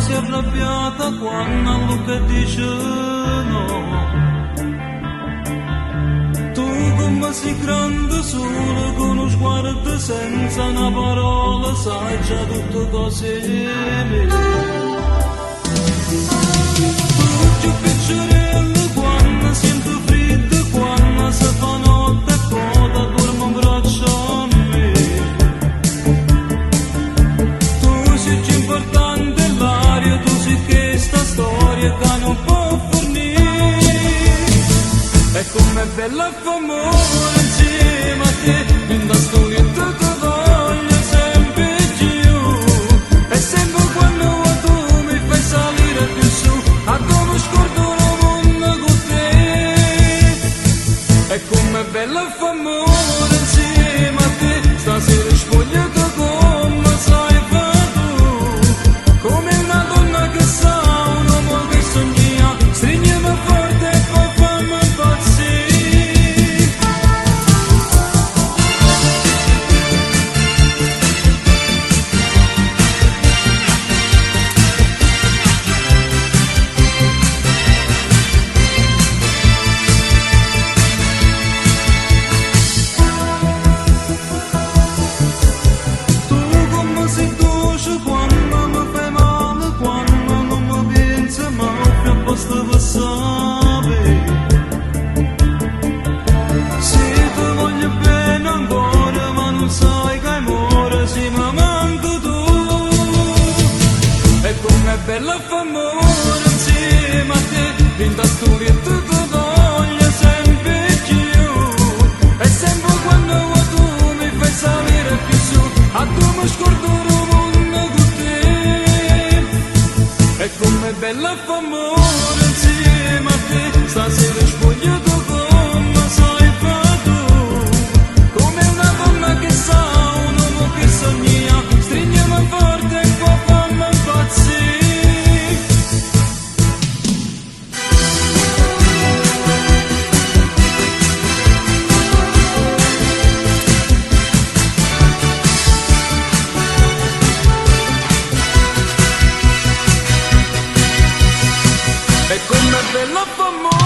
si è arrabbiata quando Luca dice no. Tu come sei grande solo con uno sguardo senza una parola, sai già tutte cose mie. Tu piacere quando sento freddo, quando si fa notte e poi da dormo un braccio a me. Tu sei più importante l'aria, tu sei questa storia che non può fornire. E com'è bella famore insieme a te, in da storietta ti voglio sempre più. E sempre quando tu mi fai salire più su, a come scordo il mondo con te. E com'è bella famore insieme a te, stasera spogliata come sai fare tu. Come una donna che sa, un uomo che sogna, stringimi forte e poi fammi impazzire. Bella famore insieme a te, in da storietta ti voglio sempre più. E sempre quando tu mi fai salire più su, a tu mi scordo il mondo con te. E come bella famore insieme a te, stasera spogliato come sai fare tu. Come una donna che sa, un uomo che sogna, stringiami forte e poi fammi impazzire. E come bella famore